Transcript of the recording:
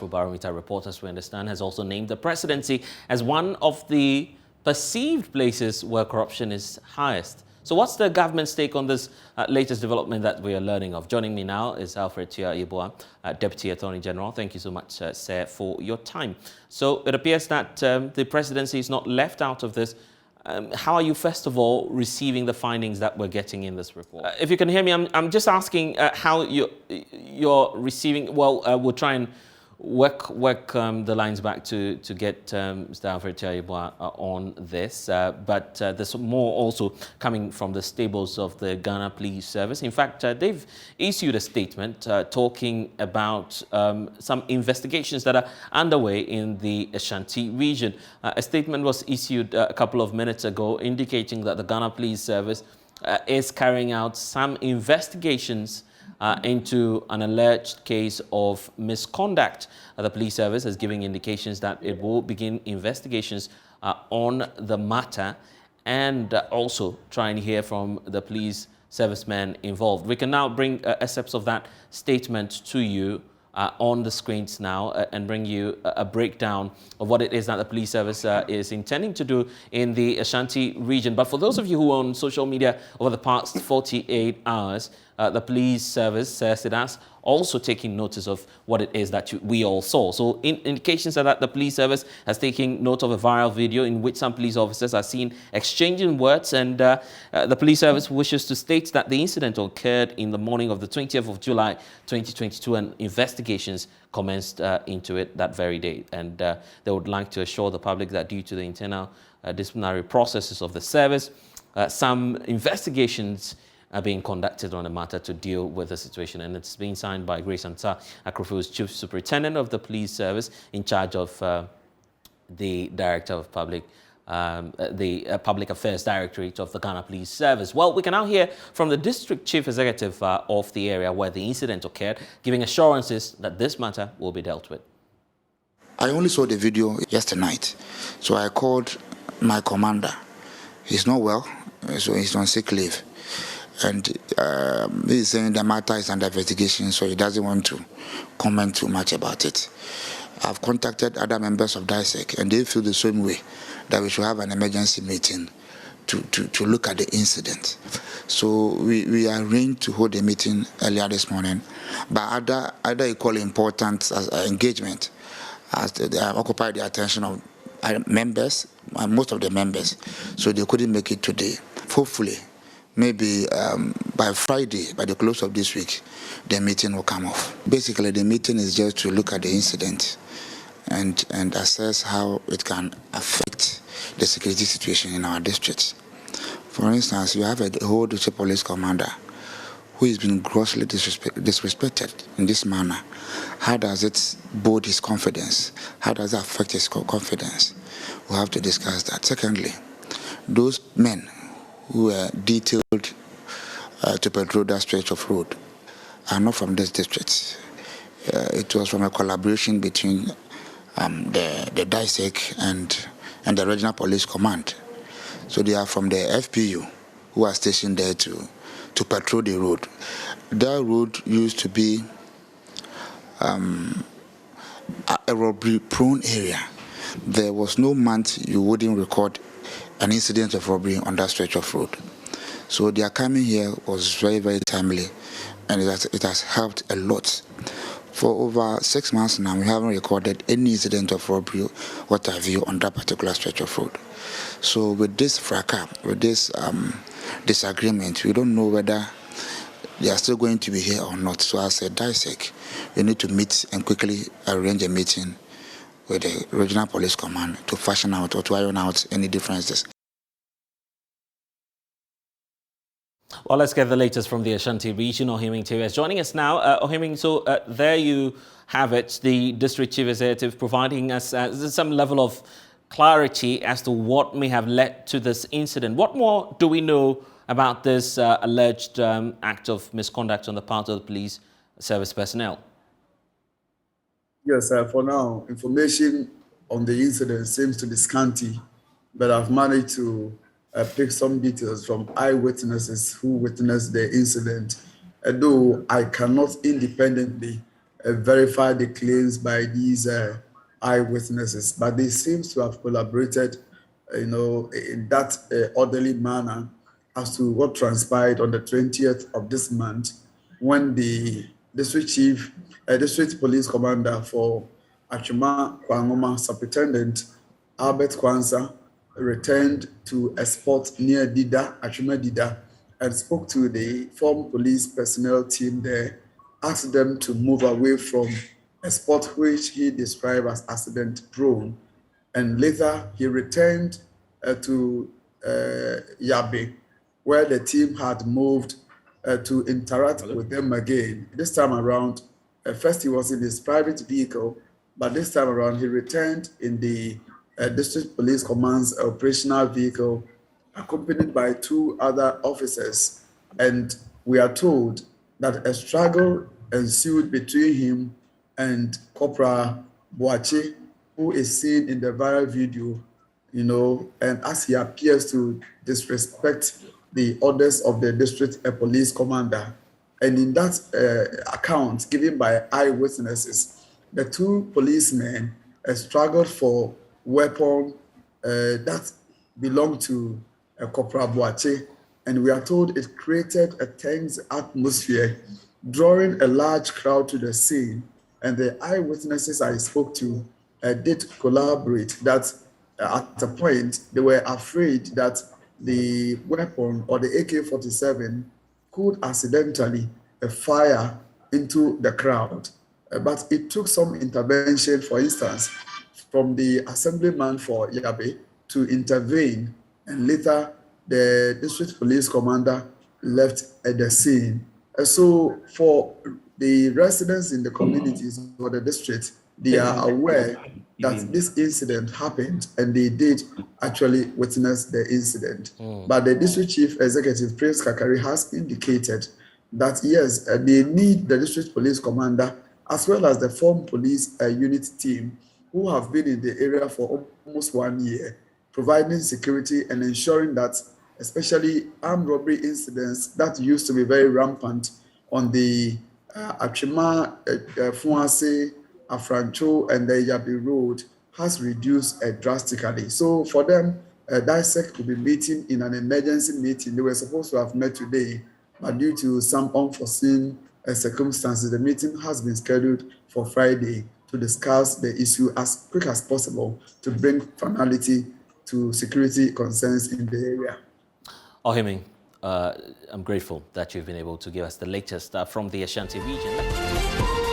Barometer report, as we understand, has also named the presidency as one of the perceived places where corruption is highest. So what's the government's take on this latest development that we are learning of? Joining me now is Alfred Tua-Yeboah, Deputy Attorney General. Thank you so much, sir, for your time. So it appears that the presidency is not left out of this. How are you, first of all, receiving the findings that we're getting in this report? If you can hear me, I'm just asking how you're receiving. Well, we'll try and work the lines back to get Mr. Alfred Tua-Yeboah on this. But there's more also coming from the stables of the Ghana Police Service. In fact, they've issued a statement talking about some investigations that are underway in the Ashanti region. A statement was issued a couple of minutes ago indicating that the Ghana Police Service is carrying out some investigations into an alleged case of misconduct. The police service is giving indications that it will begin investigations on the matter and also try and hear from the police servicemen involved. We can now bring excerpts of that statement to you on the screens now and bring you a breakdown of what it is that the police service is intending to do in the Ashanti region. But for those of you who are on social media over the past 48 hours, the police service says it has also taken notice of what it is that we all saw. So indications are that the police service has taken note of a viral video in which some police officers are seen exchanging words, and the police service wishes to state that the incident occurred in the morning of the 20th of July 2022 and investigations commenced into it that very day. And they would like to assure the public that due to the internal disciplinary processes of the service, some investigations are being conducted on the matter to deal with the situation, and it's being signed by Grace Anta Akrofu's Chief Superintendent of the Police Service in charge of the Director of Public Affairs Directorate of the Ghana Police Service. Well, we can now hear from the District Chief Executive of the area where the incident occurred, giving assurances that this matter will be dealt with. I only saw the video yesterday night, so I called my commander. He's not well, so he's on sick leave. And he's saying the matter is under investigation, so he doesn't want to comment too much about it. I've contacted other members of DISEC, and they feel the same way, that we should have an emergency meeting to look at the incident. So we arranged to hold a meeting earlier this morning, but other equally important engagement as they have occupied the attention of members, most of the members, so they couldn't make it today. Hopefully, maybe by Friday, by the close of this week, the meeting will come off. Basically, the meeting is just to look at the incident and assess how it can affect the security situation in our district. For instance, you have a whole district police commander who has been grossly disrespected in this manner. How does it bode his confidence? How does it affect his confidence? We'll have to discuss that. Secondly, those men who were detailed to patrol that stretch of road are not from this district. It was from a collaboration between the DISEC and the Regional Police Command. So they are from the FPU who are stationed there to patrol the road. That road used to be a robbery-prone area. There was no month you wouldn't record an incident of robbery on that stretch of road. So their coming here was very, very timely, and it has helped a lot. For over 6 months now, we haven't recorded any incident of robbery, what have you, on that particular stretch of road. So with this fracas, with this disagreement, we don't know whether they are still going to be here or not. So as a DISEC, we need to meet and quickly arrange a meeting with the Regional Police Command to fashion out or to iron out any differences. Well, let's get the latest from the Ashanti region. Ohiming TV is joining us now. Ohiming, so there you have it, the District Chief Executive providing us some level of clarity as to what may have led to this incident. What more do we know about this alleged act of misconduct on the part of the police service personnel? Yes, for now, information on the incident seems to be scanty, but I've managed to pick some details from eyewitnesses who witnessed the incident. Though I cannot independently verify the claims by these eyewitnesses, but they seem to have collaborated, in that orderly manner as to what transpired on the 20th of this month when the district police commander for Achuma Kwangoma, Superintendent Albert Kwanzaa, returned to a spot near Achuma Dida, and spoke to the former police personnel team there, asked them to move away from a spot which he described as accident prone. And later he returned to Yabe, where the team had moved to interact with them again. This time around, first he was in his private vehicle, but this time around he returned in the District Police Command's operational vehicle, accompanied by 2 other officers. And we are told that a struggle ensued between him and Corporal Boache, who is seen in the viral video, and as he appears to disrespect the orders of the district police commander. And in that account given by eyewitnesses, the 2 policemen struggled for weapon that belonged to Corporal Boache, and we are told it created a tense atmosphere, drawing a large crowd to the scene. And the eyewitnesses I spoke to did collaborate that at a point they were afraid that the weapon or the AK-47 could accidentally fire into the crowd. But it took some intervention, for instance, from the assemblyman for Yabe to intervene, and later the district police commander left at the scene. So for the residents in the communities or the district, they are aware that this incident happened, and they did actually witness the incident. But the district chief executive, Prince Kakari, has indicated that yes, they need the district police commander as well as the former police unit team who have been in the area for almost 1 year, providing security and ensuring that especially armed robbery incidents that used to be very rampant on the Achima, Fuase, Afrancho, and the Yabi Road has reduced drastically. So for them, DISEC will be meeting in an emergency meeting. They were supposed to have met today, but due to some unforeseen circumstances, the meeting has been scheduled for Friday to discuss the issue as quick as possible to bring finality to security concerns in the area. Ohiming, I'm grateful that you've been able to give us the latest from the Ashanti region.